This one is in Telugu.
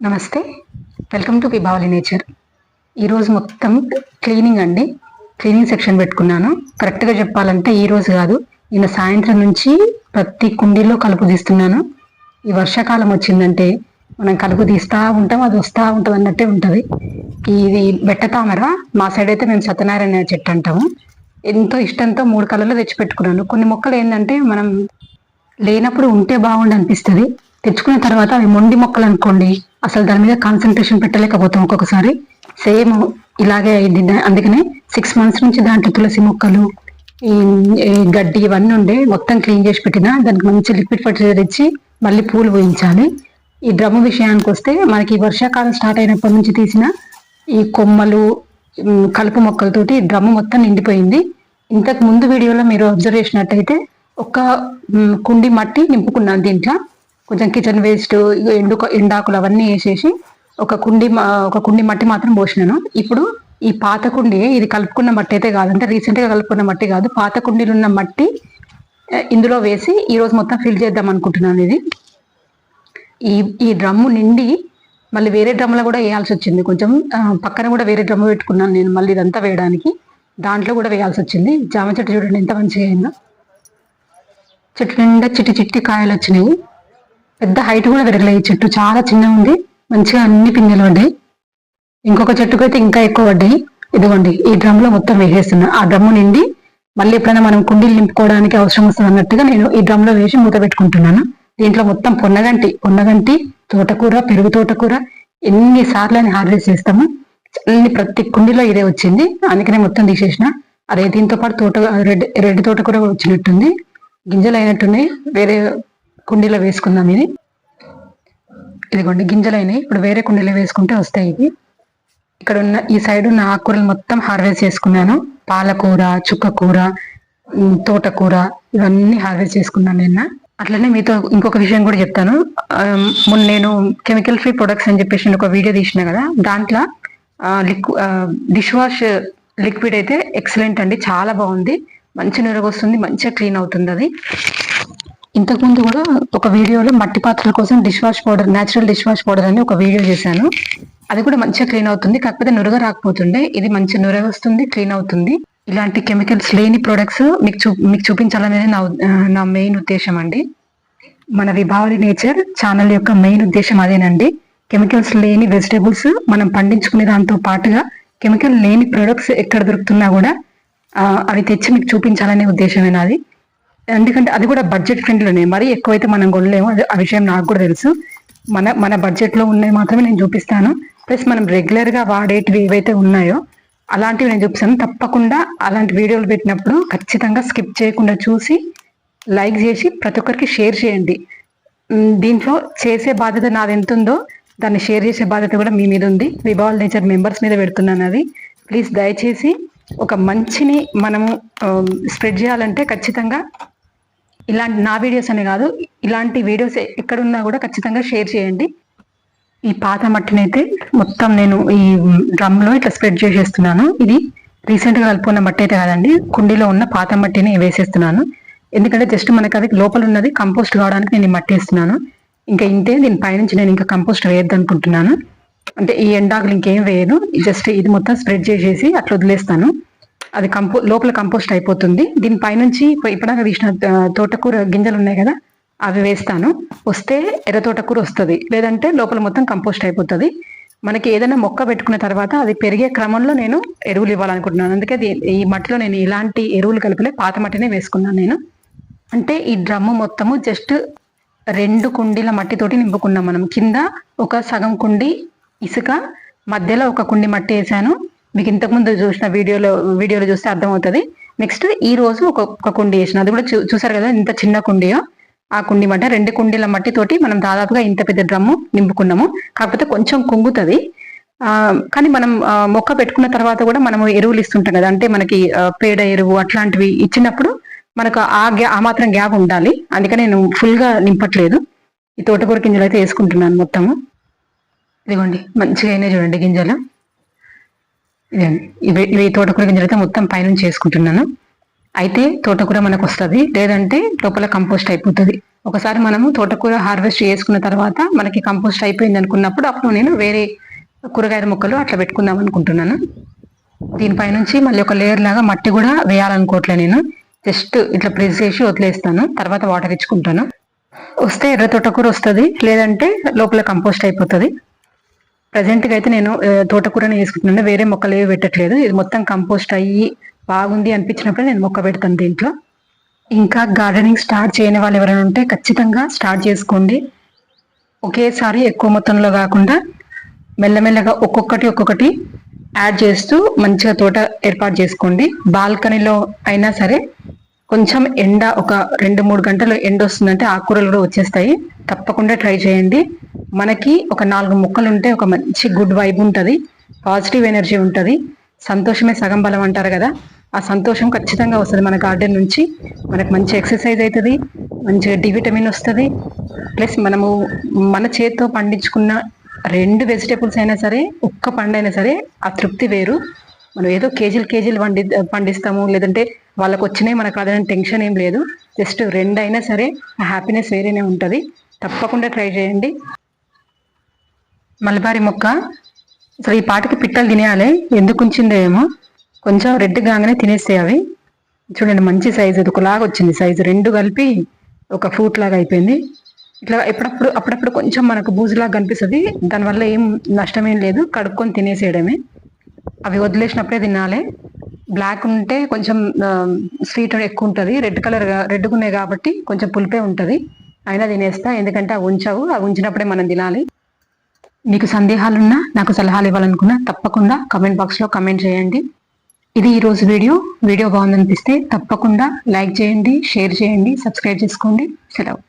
నమస్తే, వెల్కమ్ టు విభావలి నేచర్. ఈరోజు మొత్తం క్లీనింగ్ అండి. క్లీనింగ్ సెక్షన్ పెట్టుకున్నాను. కరెక్ట్గా చెప్పాలంటే ఈరోజు కాదు, నిన్న సాయంత్రం నుంచి ప్రతి కుండీలో కలుపు తీస్తున్నాను. ఈ వర్షాకాలం వచ్చిందంటే మనం కలుపు తీస్తూ ఉంటాం, అది వస్తూ ఉంటుంది అన్నట్టే ఉంటుంది. ఇది బెట్ట తామర, మా సైడ్ అయితే మేము సత్యనారాయణ చెట్టు అంటాము. ఎంతో ఇష్టంతో 3 కలర్లో తెచ్చి పెట్టుకున్నాను. కొన్ని మొక్కలు ఏంటంటే మనం లేనప్పుడు ఉంటే బాగుండి అనిపిస్తుంది, తెచ్చుకున్న తర్వాత అవి మొండి మొక్కలు అనుకోండి, అసలు దాని మీద కాన్సన్ట్రేషన్ పెట్టలేకపోతాం. ఒక్కొక్కసారి సేమ్ ఇలాగే అయింది. అందుకనే 6 months నుంచి దాంట్లో తులసి మొక్కలు, ఈ గడ్డి ఇవన్నీ ఉండే మొత్తం క్లీన్ చేసి పెట్టిన. దానికి మంచి లిక్విడ్ ఫర్టిలైజర్ ఇచ్చి మళ్ళీ పూలు పోయించాలి. ఈ డ్రమ్ము విషయానికి వస్తే మనకి వర్షాకాలం స్టార్ట్ అయినప్పటి నుంచి తీసిన ఈ కొమ్మలు, కలుపు మొక్కలతోటి డ్రమ్ము మొత్తం నిండిపోయింది. ఇంతకు ముందు వీడియోలో మీరు అబ్జర్వ్ చేసినట్టయితే ఒక కుండి మట్టి నింపుకున్నాను. దీంట్లో కొంచెం కిచెన్ వేస్ట్, ఎండాకులు అవన్నీ వేసేసి ఒక కుండి మట్టి మాత్రం పోసినాను. ఇప్పుడు ఈ పాత కుండి, ఇది కలుపుకున్న మట్టి అయితే కాదు, అంటే రీసెంట్గా కలుపుకున్న మట్టి కాదు, పాత కుండీలు ఉన్న మట్టి ఇందులో వేసి ఈరోజు మొత్తం ఫిల్ చేద్దాం అనుకుంటున్నాను. ఇది ఈ డ్రమ్ము నిండి మళ్ళీ వేరే డ్రమ్లో కూడా వేయాల్సి వచ్చింది. కొంచెం పక్కన కూడా వేరే డ్రమ్ము పెట్టుకున్నాను నేను మళ్ళీ ఇదంతా వేయడానికి. దాంట్లో కూడా వేయాల్సి వచ్చింది. జామ చెట్టు చూడండి ఎంత మంచిగా అయిందో. చెట్టు నిండా చిట్టి కాయలు వచ్చినాయి. పెద్ద హైట్ కూడా పెరగలేదు. ఈ చెట్టు చాలా చిన్నగా ఉంది. మంచిగా అన్ని పిందెలు పడ్డాయి. ఇంకొక చెట్టుకు అయితే ఇంకా ఎక్కువ పడ్డాయి. ఇదిగోండి, ఈ డ్రమ్ లో మొత్తం వేసేస్తున్నా. ఆ డ్రమ్ము నిండి మళ్ళీ ఎప్పుడైనా మనం కుండీలు నింపుకోవడానికి అవసరం వస్తుంది అన్నట్టుగా నేను ఈ డ్రమ్ లో వేసి మూత పెట్టుకుంటున్నాను. దీంట్లో మొత్తం పొన్నగంటి, తోటకూర, పెరుగు తోటకూర ఎన్నిసార్లు అని హార్వెస్ట్ చేస్తాము. ప్రతి కుండీలో ఇదే వచ్చింది, అందుకనే మొత్తం తీసేసిన. అదే దీంతో పాటు రెడ్ తోటకూర వచ్చినట్టుంది, గింజలు అయినట్టున్నాయి. వేరే కుండీలో వేసుకుందాం. ఇదిగోండి గింజలు అయినాయి. ఇప్పుడు వేరే కుండీలో వేసుకుంటే వస్తాయి ఇవి. ఇక్కడ ఉన్న ఈ సైడ్ ఉన్న ఆకుకూరలు మొత్తం హార్వెస్ట్ చేసుకున్నాను. పాలకూర, చుక్కకూర, తోటకూర ఇవన్నీ హార్వెస్ట్ చేసుకున్నాను నిన్న. అట్లనే మీతో ఇంకొక విషయం కూడా చెప్తాను. మొన్న నేను కెమికల్ ఫ్రీ ప్రొడక్ట్స్ అని చెప్పేసి ఒక వీడియో తీసిన కదా, దాంట్లో డిష్ వాష్ లిక్విడ్ అయితే ఎక్సలెంట్ అండి, చాలా బాగుంది. మంచి నురగ వస్తుంది, మంచిగా క్లీన్ అవుతుంది అది. ఇంతకుముందు కూడా ఒక వీడియోలో మట్టి పాత్రల కోసం dish wash powder, natural dish wash powder అని ఒక వీడియో చేశాను. అది కూడా మంచిగా క్లీన్ అవుతుంది, కాకపోతే నురగ రాకపోతుండే. ఇది మంచి నురగ వస్తుంది, క్లీన్ అవుతుంది. ఇలాంటి కెమికల్స్ లేని ప్రొడక్ట్స్ మీకు చూపించాలనేది నా మెయిన్ ఉద్దేశం అండి. మన విభావలి నేచర్ ఛానల్ యొక్క మెయిన్ ఉద్దేశం అదేనండి. కెమికల్స్ లేని వెజిటేబుల్స్ మనం పండించుకునే దాంతో పాటుగా కెమికల్ లేని ప్రొడక్ట్స్ ఎక్కడ దొరుకుతున్నా కూడా అవి తెచ్చి మీకు చూపించాలనే ఉద్దేశమే నాది. ఎందుకంటే అది కూడా బడ్జెట్ ఫ్రెండ్లీనే, మరీ ఎక్కువైతే మనం కొనలేము. ఆ విషయం నాకు కూడా తెలుసు. మన బడ్జెట్లో ఉన్నాయి మాత్రమే నేను చూపిస్తాను. ప్లస్ మనం రెగ్యులర్గా వాడేటివి ఏవైతే ఉన్నాయో అలాంటివి నేను చూపిస్తాను. తప్పకుండా అలాంటి వీడియోలు పెట్టినప్పుడు ఖచ్చితంగా స్కిప్ చేయకుండా చూసి లైక్ చేసి ప్రతి ఒక్కరికి షేర్ చేయండి. దీంట్లో చేసే బాధ్యత నాది ఎంత ఉందో దాన్ని షేర్ చేసే బాధ్యత కూడా మీ మీద ఉంది. విభావల్ నేచర్ మెంబర్స్ మీద పెడుతున్నాను అది. ప్లీజ్ దయచేసి ఒక మంచిని మనము స్ప్రెడ్ చేయాలంటే ఖచ్చితంగా ఇలాంటి నా వీడియోస్ అనే కాదు, ఇలాంటి వీడియోస్ ఎక్కడున్నా కూడా ఖచ్చితంగా షేర్ చేయండి. ఈ పాత మట్టిని అయితే మొత్తం నేను ఈ డ్రమ్లో ఇట్లా స్ప్రెడ్ చేసేస్తున్నాను. ఇది రీసెంట్గా కలుపుకున్న మట్టి అయితే కాదండి, కుండీలో ఉన్న పాత మట్టిని వేసేస్తున్నాను. ఎందుకంటే జస్ట్ మనకి అది లోపల ఉన్నది కంపోస్ట్ కావడానికి నేను ఈ మట్టి వేస్తున్నాను. ఇంకా ఇంతే, దీని పైనుంచి నేను ఇంకా కంపోస్ట్ వేయద్దు అనుకుంటున్నాను. అంటే ఈ ఎండాకులు ఇంకేం వేయను, జస్ట్ ఇది మొత్తం స్ప్రెడ్ చేసేసి అట్లా వదిలేస్తాను. అది లోపల కంపోస్ట్ అయిపోతుంది. దీనిపైనుంచి ఇప్పటిదాకా తీసిన తోటకూర గింజలు ఉన్నాయి కదా, అవి వేస్తాను. వస్తే ఎర్ర తోటకూర వస్తుంది, లేదంటే లోపల మొత్తం కంపోస్ట్ అయిపోతుంది. మనకి ఏదైనా మొక్క పెట్టుకున్న తర్వాత అది పెరిగే క్రమంలో నేను ఎరువులు ఇవ్వాలనుకుంటున్నాను. అందుకే ఈ మట్టిలో నేను ఇలాంటి ఎరువులు కలిపలే, పాత మట్టినే వేసుకున్నాను నేను. అంటే ఈ డ్రమ్ము మొత్తము జస్ట్ 2 కుండీల మట్టితోటి నింపుకున్నాం మనం. కింద ఒక సగం కుండి ఇసుక, మధ్యలో ఒక కుండి మట్టి వేసాను. మీకు ఇంతకుముందు చూసిన వీడియోలో చూస్తే అర్థమవుతుంది. నెక్స్ట్ ఈ రోజు ఒక కుండి వేసిన, అది కూడా చూసారు కదా ఇంత చిన్న కుండియో. ఆ కుండి మట్టి 2 కుండీల మట్టితోటి మనం దాదాపుగా ఇంత పెద్ద డ్రమ్ము నింపుకున్నాము. కాకపోతే కొంచెం కుంగుతుంది. కానీ మనం మొక్క పెట్టుకున్న తర్వాత కూడా మనము ఎరువులు ఇస్తుంటాం కదా, అంటే మనకి పేడ ఎరువు అట్లాంటివి ఇచ్చినప్పుడు మనకు ఆ మాత్రం గ్యాప్ ఉండాలి. అందుకని నేను ఫుల్గా నింపట్లేదు. ఈ తోటకూర గింజలు అయితే వేసుకుంటున్నాను మొత్తము. ఇదిగోండి మంచిగా అయినాయి చూడండి గింజలు. ఇవి తోటకూర గింజలు అయితే మొత్తం పైనుంచి వేసుకుంటున్నాను. అయితే తోటకూర మనకు వస్తుంది, లేదంటే లోపల కంపోస్ట్ అయిపోతుంది. ఒకసారి మనము తోటకూర హార్వెస్ట్ చేసుకున్న తర్వాత మనకి కంపోస్ట్ అయిపోయింది అనుకున్నప్పుడు అప్పుడు నేను వేరే కూరగాయల మొక్కలు అట్లా పెట్టుకుందాం అనుకుంటున్నాను. దీనిపై నుంచి మళ్ళీ ఒక లేయర్ లాగా మట్టి కూడా వేయాలనుకోవట్లే, నేను జస్ట్ ఇట్లా ప్రెస్ చేసి వదిలేస్తాను, తర్వాత వాటర్ ఇచ్చుకుంటాను. వస్తే ఎర్ర తోటకూర వస్తుంది, లేదంటే లోపల కంపోస్ట్ అయిపోతుంది. ప్రజెంట్గా అయితే నేను తోటకూరని వేసుకుంటున్నాను, వేరే మొక్కలు ఏవి పెట్టట్లేదు. ఇది మొత్తం కంపోస్ట్ అయ్యి బాగుంది అనిపించినప్పుడు నేను మొక్క పెడతాను దీంట్లో. ఇంకా గార్డెనింగ్ స్టార్ట్ చేయని వాళ్ళు ఎవరైనా ఉంటే ఖచ్చితంగా స్టార్ట్ చేసుకోండి. ఒకేసారి ఎక్కువ మొత్తంలో కాకుండా మెల్లమెల్లగా ఒక్కొక్కటి యాడ్ చేస్తూ మంచిగా తోట ఏర్పాటు చేసుకోండి. బాల్కనీలో అయినా సరే కొంచెం ఎండ, ఒక 2-3 గంటలు ఎండ వస్తుందంటే ఆకుకూరలు కూడా వచ్చేస్తాయి. తప్పకుండా ట్రై చేయండి. మనకి ఒక 4 మొక్కలు ఉంటే ఒక మంచి గుడ్ వైబ్ ఉంటుంది, పాజిటివ్ ఎనర్జీ ఉంటుంది. సంతోషమే సగం బలం అంటారు కదా, ఆ సంతోషం ఖచ్చితంగా వస్తుంది మన గార్డెన్ నుంచి. మనకు మంచి ఎక్సర్సైజ్ అవుతుంది, మంచిగా డి విటమిన్ వస్తుంది. ప్లస్ మనము మన చేతితో పండించుకున్న 2 వెజిటేబుల్స్ అయినా సరే, ఒక్క పండు అయినా సరే, ఆ తృప్తి వేరు. మనం ఏదో కేజీలు పండిస్తాము, లేదంటే వాళ్ళకు వచ్చినాయి మనకు అదే టెన్షన్ ఏం లేదు. జస్ట్ 2 అయినా సరే ఆ హ్యాపీనెస్ వేరేనే ఉంటుంది. తప్పకుండా ట్రై చేయండి. మల్బరీ మొక్క అసలు ఈ పాటికి పిట్టలు తినేయాలి, ఎందుకు ఉంచిందో ఏమో. కొంచెం రెడ్ కాగానే తినేస్తాయి అవి. చూడండి మంచి సైజు, అది ఒకలాగా వచ్చింది సైజు, 2 కలిపి ఒక ఫ్రూట్ లాగా అయిపోయింది. ఇట్లా అప్పుడప్పుడు కొంచెం మనకు బూజులాగా కనిపిస్తుంది, దానివల్ల ఏం నష్టమేం లేదు, కడుక్కొని తినేసేయడమే. అవి వదిలేసినప్పుడే తినాలి. బ్లాక్ ఉంటే కొంచెం స్వీట్ ఎక్కువ ఉంటుంది, రెడ్గా ఉన్నాయి కాబట్టి కొంచెం పులిపే ఉంటుంది. అయినా తినేస్తా, ఎందుకంటే అవి ఉంచినప్పుడే మనం తినాలి. మీకు సందేహాలున్నా, నాకు సలహాలు ఇవ్వాలనుకున్నా తప్పకుండా కమెంట్ బాక్స్లో కమెంట్ చేయండి. ఇది ఈరోజు వీడియో బాగుందనిపిస్తే తప్పకుండా లైక్ చేయండి, షేర్ చేయండి, సబ్స్క్రైబ్ చేసుకోండి. సెలవు.